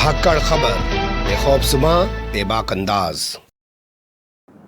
धाकड़ खबर बेखौफजुमा बेबाक अंदाज।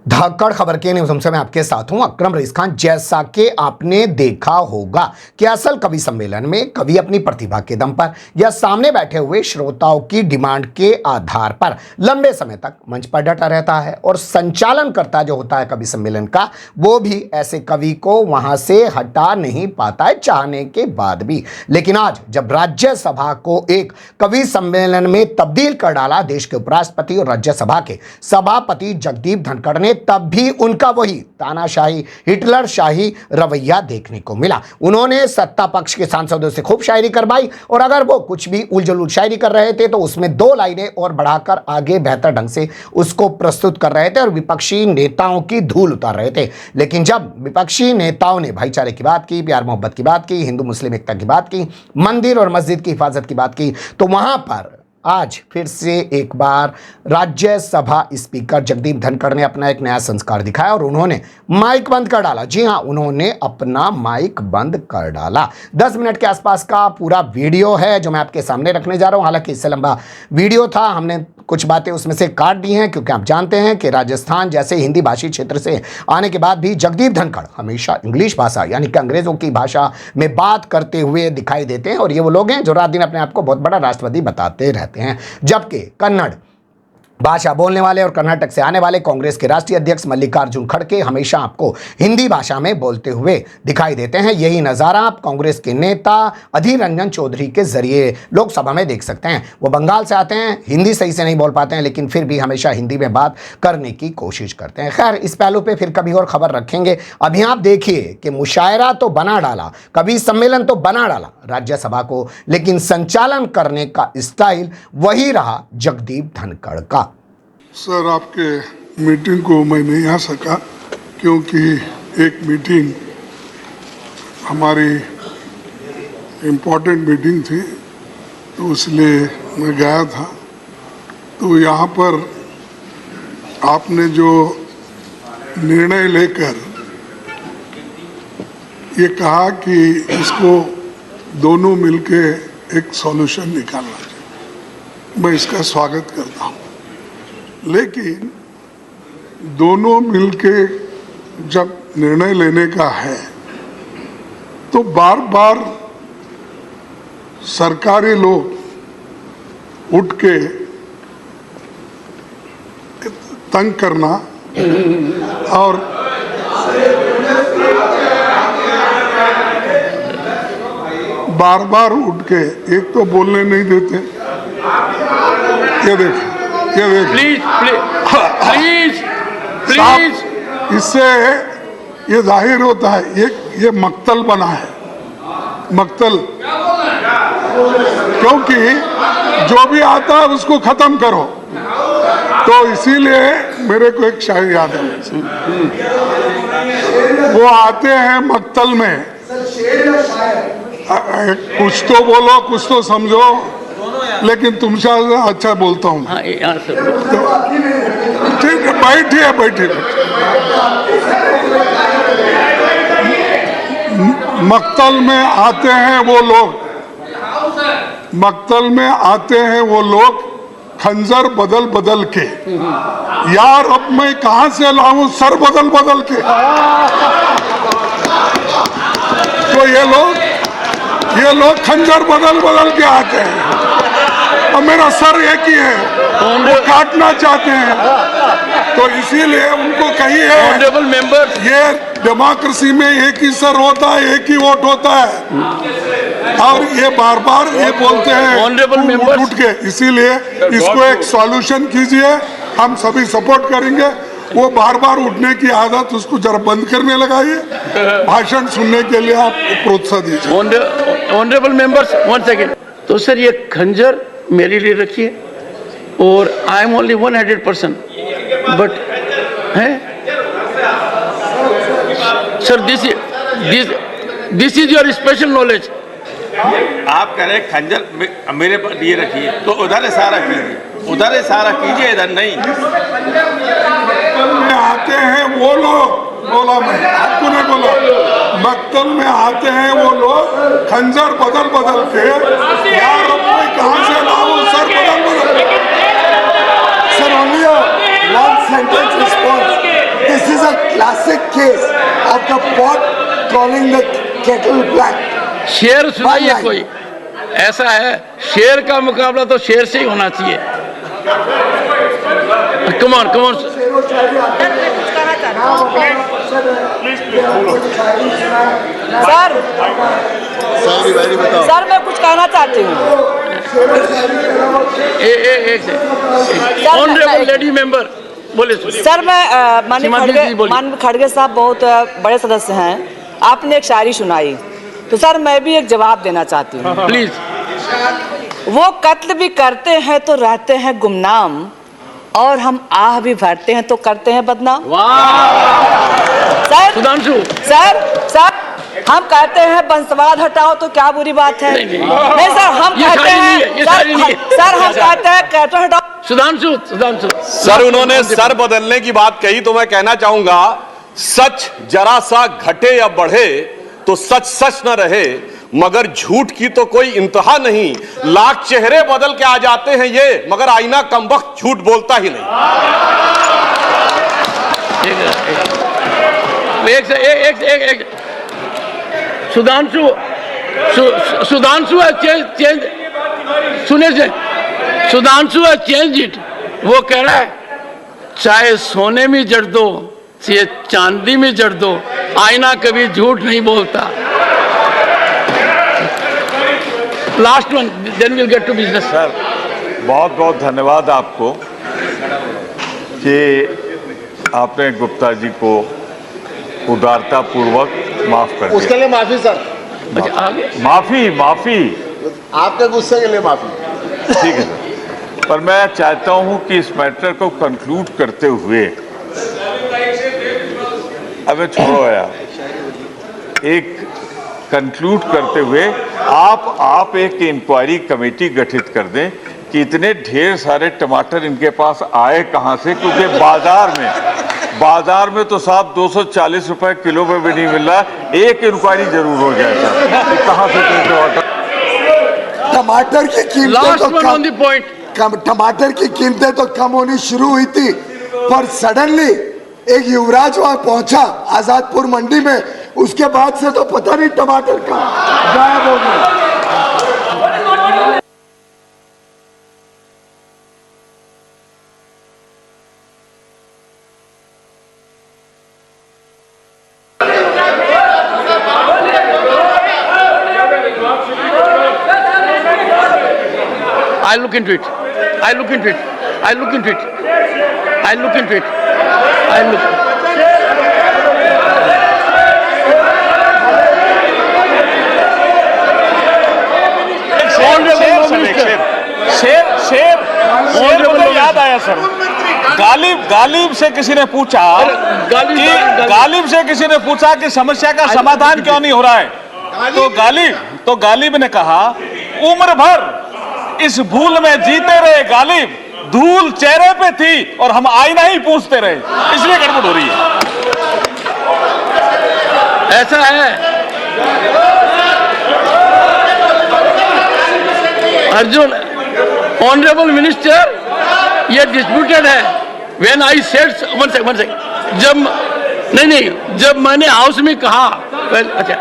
धाकड़ खबर के न्यूज़ रूम में आपके साथ हूं अकरम रईस खान। जैसा कि आपने देखा होगा कि असल कवि सम्मेलन में कवि अपनी प्रतिभा के दम पर या सामने बैठे हुए श्रोताओं की डिमांड के आधार पर लंबे समय तक मंच पर डटा रहता है और संचालनकर्ता जो होता है कवि सम्मेलन का, वो भी ऐसे कवि को वहां से हटा नहीं पाता है चाहने के बाद भी। लेकिन आज जब राज्यसभा को एक कवि सम्मेलन में तब्दील कर डाला देश के उपराष्ट्रपति और राज्यसभा के सभापति जगदीप धनखड़ ने, तब भी उनका वही तानाशाही हिटलर शाही रवैया देखने को मिला। उन्होंने सत्ता पक्ष के सांसदों से खूब शायरी करवाई और अगर वो कुछ भी उलझुल शायरी कर रहे थे तो उसमें दो लाइनें और बढ़ाकर आगे बेहतर ढंग से उसको प्रस्तुत कर रहे थे और विपक्षी नेताओं की धूल उतार रहे थे। लेकिन जब विपक्षी नेताओं ने भाईचारे की बात की, प्यार मोहब्बत की बात की, हिंदू मुस्लिम एकता की बात की, मंदिर और मस्जिद की हिफाजत की बात की, तो वहां पर आज फिर से एक बार राज्यसभा स्पीकर जगदीप धनखड़ ने अपना एक नया संस्कार दिखाया और उन्होंने माइक बंद कर डाला। जी हां, उन्होंने अपना माइक बंद कर डाला। 10 मिनट के आसपास का पूरा वीडियो है जो मैं आपके सामने रखने जा रहा हूं। हालांकि इससे लंबा वीडियो था, हमने कुछ बातें उसमें से काट दी हैं क्योंकि आप जानते हैं कि राजस्थान जैसे हिंदी भाषी क्षेत्र से आने के बाद भी जगदीप धनखड़ हमेशा इंग्लिश भाषा यानी कि अंग्रेजों की भाषा में बात करते हुए दिखाई देते हैं और ये वो लोग हैं जो रात दिन अपने आप को बहुत बड़ा राष्ट्रवादी बताते रहते हैं। जबकि कन्नड़ भाषा बोलने वाले और कर्नाटक से आने वाले कांग्रेस के राष्ट्रीय अध्यक्ष मल्लिकार्जुन खड़गे हमेशा आपको हिंदी भाषा में बोलते हुए दिखाई देते हैं। यही नज़ारा आप कांग्रेस के नेता अधीर रंजन चौधरी के जरिए लोकसभा में देख सकते हैं। वो बंगाल से आते हैं, हिंदी सही से नहीं बोल पाते हैं, लेकिन फिर भी हमेशा हिंदी में बात करने की कोशिश करते हैं। खैर, इस पहलू पर फिर कभी और खबर रखेंगे। अभी आप देखिए कि मुशायरा तो बना डाला, कवि सम्मेलन तो बना डाला राज्यसभा को, लेकिन संचालन करने का स्टाइल वही रहा जगदीप धनखड़ का। सर, आपके मीटिंग को मैं नहीं आ सका क्योंकि एक मीटिंग हमारी इम्पोर्टेंट मीटिंग थी, तो इसलिए मैं गया था। तो यहाँ पर आपने जो निर्णय लेकर ये कहा कि इसको दोनों मिलके एक सॉल्यूशन निकालना चाहिए, मैं इसका स्वागत करता हूँ। लेकिन दोनों मिलके जब निर्णय लेने का है तो बार बार सरकारी लोग उठ के तंग करना और बार बार उठ के एक तो बोलने नहीं देते। ये देखिए, प्लीज प्लीज प्लीज, इससे ये जाहिर होता है ये मक्तल बना है, मक्तल, क्योंकि जो भी आता है उसको खत्म करो। तो इसीलिए मेरे को एक शायर याद है, वो आते हैं मक्तल में, कुछ तो बोलो कुछ तो समझो, लेकिन तुमसे अच्छा बोलता हूँ। ठीक है, बैठिए बैठिए। मक्तल में आते हैं वो लोग, मक्तल में आते हैं वो लोग खंजर बदल बदल के। यार, अब मैं कहां से लाऊं सर बदल बदल के? तो ये लोग खंजर बदल बदल के आते हैं और मेरा सर एक ही है, वो काटना चाहते हैं। तो इसीलिए उनको कहिए, ऑनरेबल मेंबर, ये डेमोक्रेसी में एक ही सर होता है, एक ही वोट होता है, और ये बार बार ये बोलते हैं ऑनरेबल मेंबर उठ के। इसीलिए इसको एक सॉल्यूशन कीजिए, हम सभी सपोर्ट करेंगे। वो बार बार उठने की आदत उसको जरा बंद करने लगाइए, भाषण सुनने के लिए आप प्रोत्साहन दीजिए। Honourable members, 1 second. तो सर, ये खंजर मेरे लिए रखिए और I am only 100 person, but है sir, this is your special knowledge. आप कह रहे खंजर मेरे पर ये रखिए, तो उधर इशारा कीजिए, उधर इशारा कीजिए, इधर नहीं। में आते हैं वो लोग, बोला मैं, आपको नहीं बोला, मक्तल में आते हैं वो लोग खंजर बदल बदल के। यार, अब मैं कहां से लाऊं सर बदल बदल sentence response. This is a classic case of the pot calling the kettle black. शेर सुनाइए कोई, ऐसा है शेर का मुकाबला तो शेर से ही होना चाहिए। कमान कमान सर मैं कुछ कहना चाहती हूँ। ऑनरेबल लेडी मेंबर बोले। सर मैं माननीय खड़गे साहब बहुत बड़े सदस्य हैं, आपने एक शायरी सुनाई तो सर मैं भी एक जवाब देना चाहती हूँ प्लीज। वो कत्ल भी करते हैं तो रहते हैं गुमनाम, और हम आह भी भरते हैं तो करते हैं बदनाम। सर सुधांशु सर हम कहते हैं वंशवाद हटाओ तो क्या बुरी बात है? नहीं सर हम कहते हैं सर हम कहते हैं कैरेक्टर हटाओ। सुधांशु सर उन्होंने सर बदलने की बात कही तो मैं कहना चाहूंगा, सच जरा सा घटे या बढ़े तो सच सच न रहे, मगर झूठ की तो कोई इंतहा नहीं। लाख चेहरे बदल के आ जाते हैं ये, मगर आईना कमबख्त झूठ बोलता ही नहीं। एक सुधांशु चेंज सुने से सुधांशु है चेंज इट। वो कह रहा है चाहे सोने में जड़ दो चाहे चांदी में जड़ दो, आईना कभी झूठ नहीं बोलता। Last one then will get to business. Sir बहुत बहुत धन्यवाद आपको कि आपने गुप्ता जी को उदारता पूर्वक माफ कर दिया। उसके लिए माफी सर। अच्छा आगे माफी आपके गुस्से के लिए माफी। ठीक है सर, पर मैं चाहता हूं कि इस मैटर को कंक्लूड करते हुए, अबे छोड़ो यार, एक कंक्लूड करते हुए आप एक इंक्वायरी कमेटी गठित कर दें कि इतने ढेर सारे टमाटर इनके पास आए कहां से, क्योंकि बाजार में तो साहब 240 रुपए किलो पे भी नहीं मिल रहा। एक इंक्वायरी जरूर हो जाए सर कि कहां से टमाटर की कीमतें तो कम होनी शुरू हुई थी, पर सडनली एक युवराज वहां पहुंचा आजादपुर मंडी में, उसके बाद से तो पता नहीं टमाटर का गायब हो गया। I look into it. शेर मुझे याद आया सर। गालिब से किसी ने पूछा कि समस्या का समाधान क्यों नहीं हो रहा है, तो गालिब ने कहा उम्र भर इस भूल में जीते रहे गालिब, धूल चेहरे पे थी और हम आईना ही पूछते रहे, इसलिए गड़बड़ हो रही है। ऐसा है अर्जुन, ऑनरेबल मिनिस्टर, ये डिस्प्यूटेड है। When I said one second, जब मैंने हाउस में कहा, अच्छा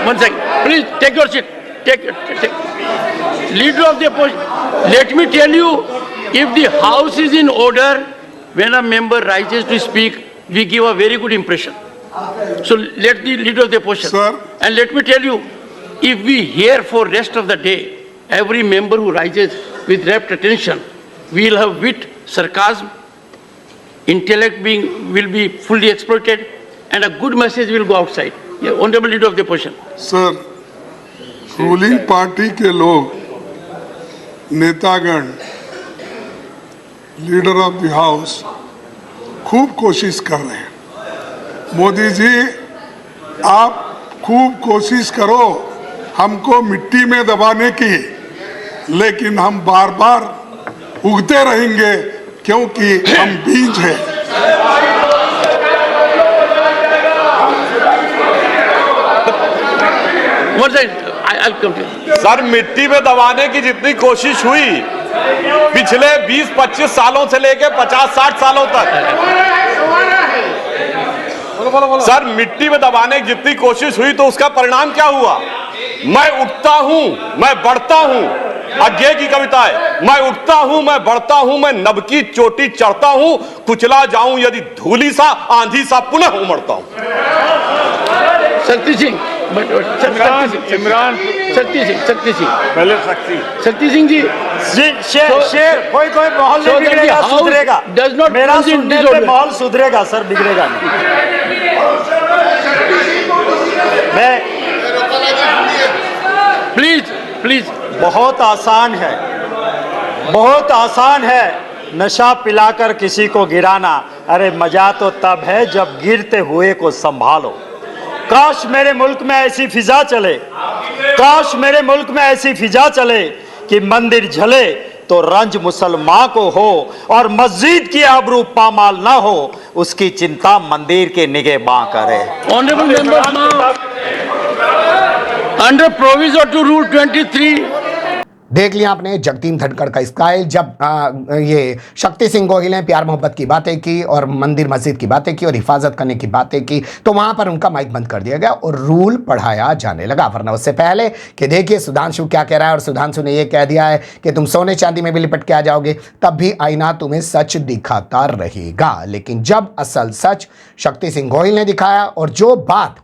one second please take your seat, take leader of the opposition, let me tell you, if the house is in order, when a member rises to speak, we give a very good impression. So let the leader of the opposition. Sir. And let me tell you, if we hear for rest of the day, every member who rises with rapt attention, we will have wit, sarcasm, intellect will be fully exploited, and a good message will go outside. Yeah, honorable leader of the opposition. Sir, ruling party के लोग, नेतागण, leader of the house खूब कोशिश कर रहे हैं। मोदी जी, आप खूब कोशिश करो हमको मिट्टी में दबाने की, लेकिन हम बार बार उगते रहेंगे क्योंकि हम बीज हैं। सर, मिट्टी में दबाने की जितनी कोशिश हुई पिछले 20-25 सालों से लेकर 50-60 सालों तक सर मिट्टी में दबाने की जितनी कोशिश हुई तो उसका परिणाम क्या हुआ? मैं उठता हूं, मैं बढ़ता हूं। अज्ञे की कविता है, मैं उठता हूं, मैं बढ़ता हूं, मैं नभ की चोटी चढ़ता हूं, कुचला जाऊं यदि धूली सा, आंधी सा पुनः उमड़ता हूं। शक्ति सिंह, शक्ति सिंह पहले शक्ति सिंह जी, शेर कोई माहौल नहीं बिगड़ेगा, सुधरेगा। मेरा सुनने पे माहौल सुधरेगा सर, बिगड़ेगा नहीं। मैं प्लीज बहुत आसान है नशा पिलाकर किसी को गिराना। अरे मजा तो तब है जब गिरते हुए को संभालो। काश मेरे मुल्क में ऐसी फिजा चले, काश मेरे मुल्क में ऐसी फिजा चले कि मंदिर जले तो रंज मुसलमान को हो और मस्जिद की आबरू पामाल ना हो, उसकी चिंता मंदिर के निगहबां करे। Honourable members now under provision to rule 23। देख लिया आपने जगदीप धनखड़ का स्टाइल। जब ये शक्ति सिंह गोहिल ने प्यार मोहब्बत की बातें की और मंदिर मस्जिद की बातें की और हिफाजत करने की बातें की तो वहां पर उनका माइक बंद कर दिया गया और रूल पढ़ाया जाने लगा। वरना उससे पहले कि देखिए सुधांशु क्या कह रहा है, और सुधांशु ने यह कह दिया है कि तुम सोने चांदी में भी लिपट के आ जाओगे, तब भी आईना तुम्हें सच दिखाता रहेगा। लेकिन जब असल सच शक्ति सिंह गोहिल ने दिखाया और जो बात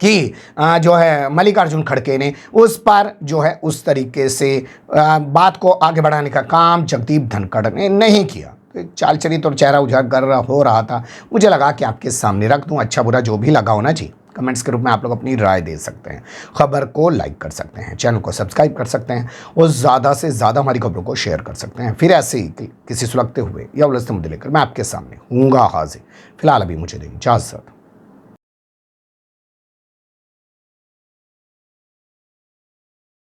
कि जो है मल्लिकार्जुन खड़गे ने, उस पर जो है उस तरीके से बात को आगे बढ़ाने का काम जगदीप धनखड़ ने नहीं किया। तो एक चाल चरित्र और चेहरा उजागर हो रहा था। मुझे लगा कि आपके सामने रख दूं। अच्छा बुरा जो भी लगा होना चाहिए, कमेंट्स के रूप में आप लोग अपनी राय दे सकते हैं। खबर को लाइक कर सकते हैं, चैनल को सब्सक्राइब कर सकते हैं और ज़्यादा से ज़्यादा हमारी खबरों को शेयर कर सकते हैं। फिर ऐसे ही किसी सुलगते हुए या उलझते मुद्दे लेकर मैं आपके सामने हूँगा हाजिर। फिलहाल अभी मुझे दें इजाज़त।